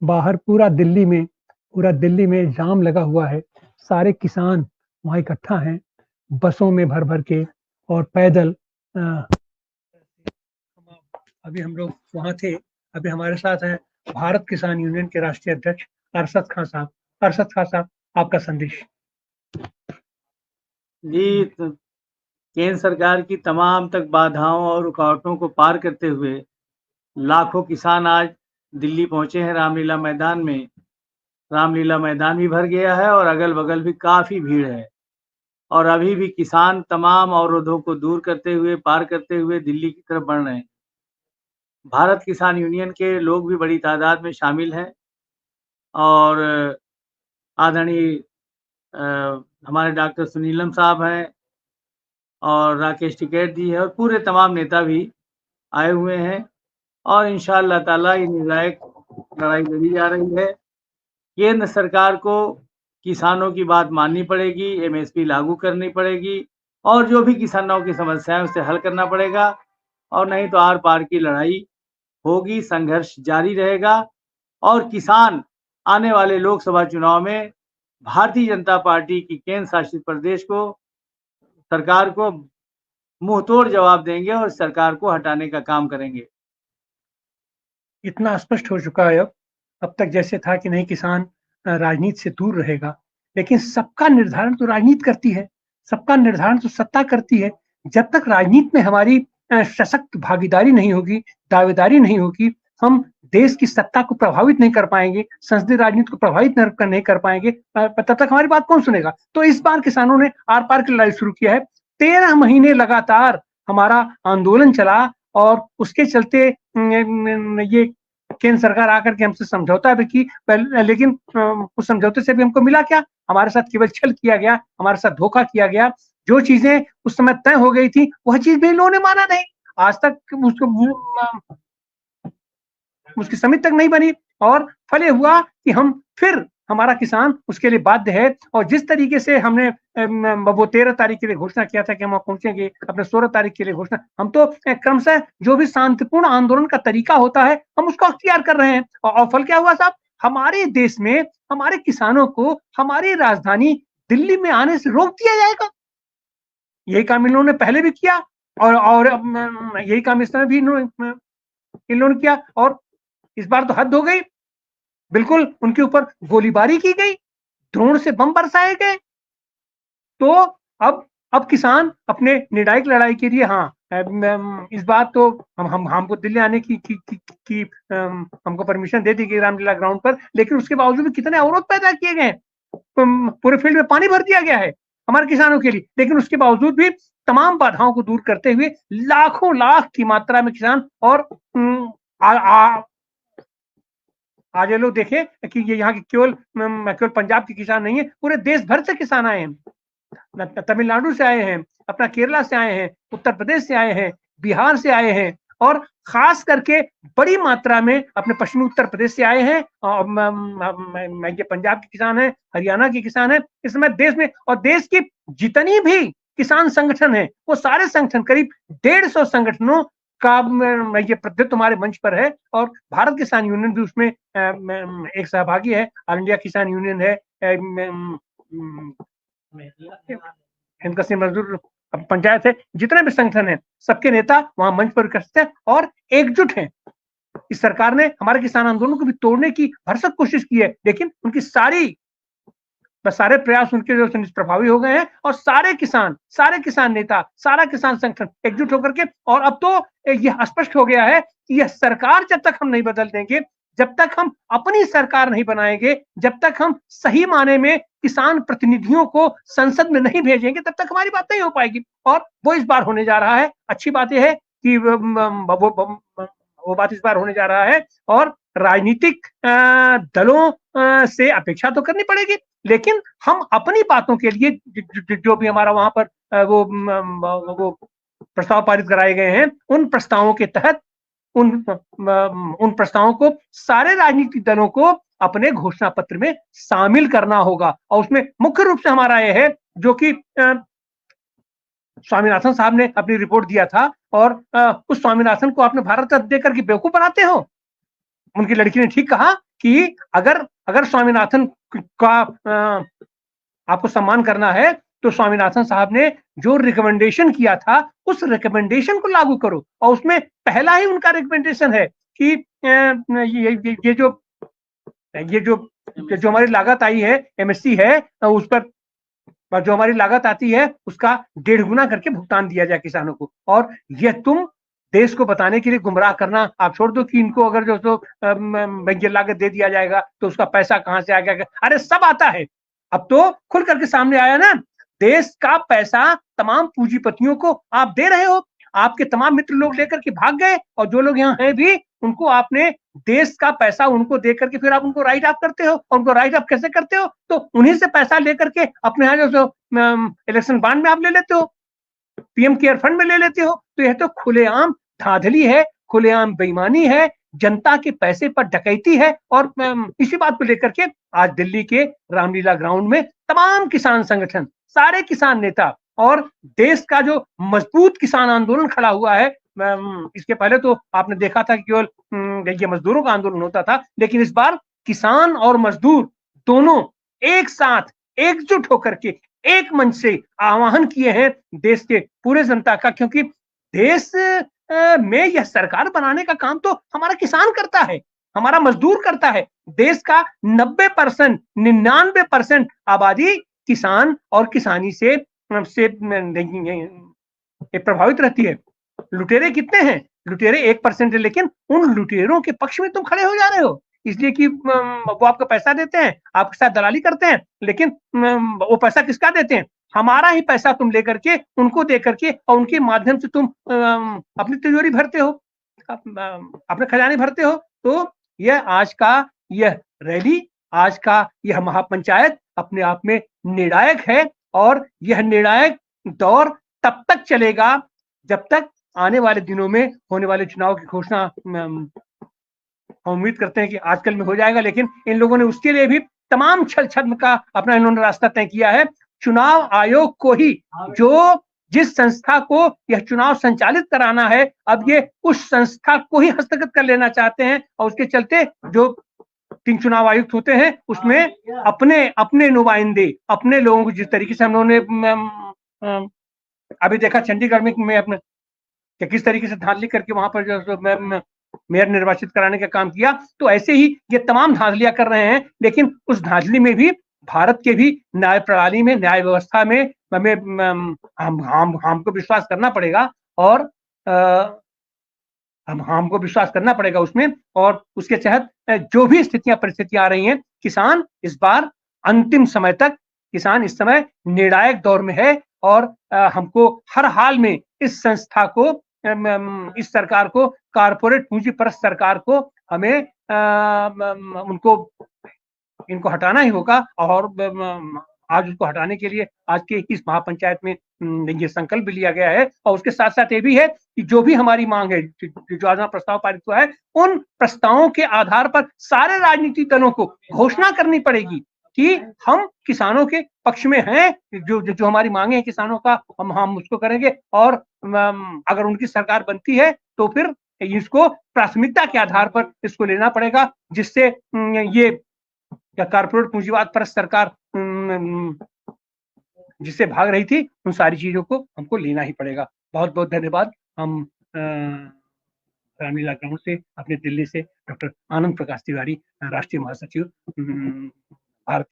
बाहर पूरा दिल्ली में जाम लगा हुआ है। सारे किसान वहाँ इकट्ठा हैं, बसों में भर भर के और पैदल। अ, अभी हम लोग वहाँ थे। अभी हमारे साथ हैं भारत किसान यूनियन के राष्ट्रीय अध्यक्ष अरशद खान साहब। अरशद खान साहब, आपका संदेश। जी, केंद्र सरकार की तमाम तक बाधाओं और रुकावटों को पार करते हुए लाखों किसान आज दिल्ली पहुंचे हैं रामलीला मैदान में। रामलीला मैदान भी भर गया है और अगल-बगल भी काफ़ी भीड़ है और अभी भी किसान तमाम अवरोधों को दूर करते हुए, पार करते हुए दिल्ली की तरफ बढ़ रहे हैं। भारत किसान यूनियन के लोग भी बड़ी तादाद में शामिल हैं और आदरणीय अ, हमारे डॉक्टर सुनीलम साहब हैं और राकेश टिकैत जी हैं और पूरे तमाम नेता भी आए हुए हैं और इंशाअल्लाह ताला ये निर्णायक लड़ाई लड़ी जा रही है। केंद्र सरकार को किसानों की बात माननी पड़ेगी, एमएसपी लागू करनी पड़ेगी और जो भी किसानों की समस्याएँ उसे हल करना पड़ेगा और नहीं तो आर-पार की लड़ाई होगी, संघर्ष जारी रहेगा और किसान आने वाले लोकसभा चुनाव में भारतीय जनता पार्टी की केंद्र शासित प्रदेश को सरकार को मुँहतोड़ जवाब देंगे और सरकार को हटाने का काम करेंगे। इतना स्पष्ट हो चुका है अब तक जैसे था कि नहीं, किसान राजनीति से दूर रहेगा, लेकिन सबका निर्धारण तो राजनीति करती है, सबका निर्धारण तो सत्ता करती है। जब तक राजनीति में हमारी सशक्त भागीदारी नहीं होगी, दावेदारी नहीं होगी, हम देश की सत्ता को प्रभावित नहीं कर पाएंगे, संसदीय राजनीति को प्रभावित नहीं कर पाएंगे, तब तक हमारी बात कौन सुनेगा। तो इस बार किसानों ने आर पार की लड़ाई शुरू किया है। 13 महीने लगातार हमारा आंदोलन चला और उसके चलते ये केंद्र सरकार आकर के हमसे समझौता भी की, लेकिन उस समझौते से भी हमको मिला क्या? हमारे साथ केवल छल किया गया, हमारे साथ धोखा किया गया। जो चीजें उस समय तय हो गई थी, वह चीज भी इन लोगों ने माना नहीं। आज तक उसकी समिति तक नहीं बनी और फल ये हुआ कि हम फिर हमारा किसान उसके लिए बाध्य है। और जिस तरीके से हमने वो 13 तारीख के लिए घोषणा किया था कि हम पहुंचेंगे, अपने 16 तारीख के लिए घोषणा, हम तो क्रमशः जो भी शांतिपूर्ण आंदोलन का तरीका होता है हम उसको अख्तियार कर रहे हैं। और फल क्या हुआ साहब? हमारे देश में हमारे किसानों को हमारी राजधानी दिल्ली में आने से रोक दिया जाएगा। यही काम इन लोगों ने पहले भी किया और यही काम इस समय भी इन लोगों ने किया। और इस बार तो हद हो गई, बिल्कुल उनके ऊपर गोलीबारी की गई, ड्रोन से बम बरसाए गए। तो अब किसान अपने निर्णायक लड़ाई के लिए, हाँ, इस बात तो हमको दिल्ली आने की हमको परमिशन दे दी गई रामलीला ग्राउंड पर, लेकिन उसके बावजूद भी कितने अवरोध पैदा किए गए हैं। पूरे फील्ड में पानी भर दिया गया है हमारे किसानों के लिए, लेकिन उसके बावजूद भी तमाम बाधाओं को दूर करते हुए लाखों लाख की मात्रा में किसान और आज ये लोग देखें कि ये यहाँ के केवल पंजाब के किसान नहीं है, पूरे देश भर से किसान आए हैं। तमिलनाडु से आए हैं, अपना केरला से आए हैं, उत्तर प्रदेश से आए हैं, बिहार से आए हैं और खास करके बड़ी मात्रा में अपने पश्चिमी उत्तर प्रदेश से आए हैं। और ये पंजाब के किसान हैं, हरियाणा के किसान हैं। इस समय देश में और देश की जितनी भी किसान संगठन है, वो सारे संगठन करीब 150 संगठनों का ये प्रतिनिधित्व हमारे मंच पर है और भारत किसान यूनियन भी उसमें एक सहभागी है। ऑल इंडिया किसान यूनियन है, हिंद कश्मीर मजदूर पंचायत है, जितने भी संगठन है सबके नेता वहां मंच पर उपस्थित हैं और एकजुट हैं। इस सरकार ने हमारे किसान आंदोलन को भी तोड़ने की भरसक कोशिश की है, लेकिन उनकी सारे प्रयास उनके जो निष्प्रभावी हो गए हैं और सारे किसान नेता, सारा किसान संगठन एकजुट होकर के, और अब तो यह स्पष्ट हो गया है कि यह सरकार जब तक हम नहीं बदल देंगे, जब तक हम अपनी सरकार नहीं बनाएंगे, जब तक हम सही माने में किसान प्रतिनिधियों को संसद में नहीं भेजेंगे, तब तक हमारी बात नहीं हो पाएगी। और वो इस बार होने जा रहा है। अच्छी बात यह है कि वो बात इस बार होने जा रहा है और राजनीतिक दलों से अपेक्षा तो करनी पड़ेगी, लेकिन हम अपनी बातों के लिए जो भी हमारा वहां पर वो प्रस्ताव पारित कराए गए हैं, उन प्रस्तावों के तहत उन प्रस्तावों को सारे राजनीतिक दलों को अपने घोषणा पत्र में शामिल करना होगा। और उसमें मुख्य रूप से हमारा यह है, जो कि स्वामीनाथन साहब ने अपनी रिपोर्ट दिया था, और उस स्वामीनाथन को आपने भारत रत्न देकर के बेवकूफ बनाते हो। उनकी लड़की ने ठीक कहा कि अगर अगर स्वामीनाथन का आपको सम्मान करना है तो स्वामीनाथन साहब ने जो रिकमेंडेशन किया था उस रिकमेंडेशन को लागू करो। और उसमें पहला ही उनका रिकमेंडेशन है कि ये जो हमारी लागत आई है, एमएससी है, उस पर जो हमारी लागत आती है उसका 1.5 गुना करके भुगतान दिया जाए किसानों को। और यह तुम देश को बताने के लिए गुमराह करना आप छोड़ दो कि इनको अगर जो ये लागत दे दिया जाएगा तो उसका पैसा कहां से आ गया। अरे सब आता है, अब तो खुल करके सामने आया ना। देश का पैसा तमाम पूंजीपतियों को आप दे रहे हो, आपके तमाम मित्र लोग लेकर के भाग गए और जो लोग यहाँ हैं भी उनको आपने देश का पैसा उनको दे करके फिर आप उनको राइट ऑफ करते हो। और उनको राइट ऑफ कैसे करते हो? तो उन्हीं से पैसा लेकर के अपने यहाँ जो इलेक्शन बॉन्ड में आप ले लेते हो, पीएम केयर फंड में ले लेते हो। तो यह तो खुलेआम धांधली है, खुलेआम बेईमानी है, जनता के पैसे पर डकैती है। और इसी बात को लेकर के आज दिल्ली के रामलीला ग्राउंड में तमाम किसान संगठन, सारे किसान नेता और देश का जो मजबूत किसान आंदोलन खड़ा हुआ है। इसके पहले तो आपने देखा था कि केवल ये मजदूरों का आंदोलन होता था, लेकिन इस बार किसान और मजदूर दोनों एक साथ एकजुट होकर के एक मंच से आह्वान किए हैं देश के पूरे जनता का। क्योंकि देश में यह सरकार बनाने का काम तो हमारा किसान करता है, हमारा मजदूर करता है। देश का 90%, 99% आबादी किसान और किसानी से प्रभावित रहती है। लुटेरे कितने हैं? लुटेरे 1% है, लेकिन उन लुटेरों के पक्ष में तुम खड़े हो जा रहे हो इसलिए कि वो आपको पैसा देते हैं, आपके साथ दलाली करते हैं। लेकिन वो पैसा किसका देते हैं? हमारा ही पैसा तुम लेकर के उनको दे करके और उनके माध्यम से तुम अपनी तिजोरी भरते हो, अपने खजाने भरते हो। तो यह आज का यह रैली, आज का यह महापंचायत अपने आप में निर्णायक है। और यह निर्णायक दौर तब तक चलेगा जब तक आने वाले दिनों में होने वाले चुनाव की घोषणा हम उम्मीद करते हैं कि आजकल में हो जाएगा। लेकिन इन लोगों ने उसके लिए भी तमाम छल छद्म का अपना इन्होंने रास्ता तय किया है। चुनाव आयोग को ही, जो जिस संस्था को यह चुनाव संचालित कराना है, अब ये उस संस्था को ही हस्तगत कर लेना चाहते हैं। और उसके चलते जो 3 चुनाव आयुक्त होते हैं उसमें अपने अपने नुमाइंदे, अपने लोगों को, जिस तरीके से हम लोगों ने अभी देखा चंडीगढ़ में अपने कि किस तरीके से धांधली करके वहां पर जो मेयर निर्वाचित कराने का काम किया, तो ऐसे ही ये तमाम धांधलियां कर रहे हैं। लेकिन उस धांधली में भी भारत के भी न्याय प्रणाली में, न्याय व्यवस्था में हमें हमको विश्वास करना पड़ेगा। और हमको विश्वास करना पड़ेगा उसमें। और उसके तहत जो भी परिस्थितियां आ रही हैं, किसान इस बार अंतिम समय तक, किसान इस समय निर्णायक दौर में है। और हमको हर हाल में इस संस्था को, इस सरकार को, कारपोरेट पूंजीपरस्त सरकार को हमें इनको हटाना ही होगा। और आज उसको हटाने के लिए आज के इस महापंचायत में ये संकल्प भी लिया गया है। और उसके साथ साथ ये भी है कि जो भी हमारी मांग है, जो आज प्रस्ताव पारित हुआ है, उन प्रस्तावों के आधार पर सारे राजनीतिक दलों को घोषणा करनी पड़ेगी कि हम किसानों के पक्ष में हैं। जो हमारी मांगे हैं किसानों का, हम उसको करेंगे। और अगर उनकी सरकार बनती है तो फिर इसको प्राथमिकता के आधार पर इसको लेना पड़ेगा, जिससे ये कारपोरेट पूंजीवाद पर सरकार जिससे भाग रही थी, उन सारी चीजों को हमको लेना ही पड़ेगा। बहुत बहुत धन्यवाद। हम रामलीला ग्राउंड से, अपने दिल्ली से डॉक्टर आनंद प्रकाश तिवारी, राष्ट्रीय महासचिव भारत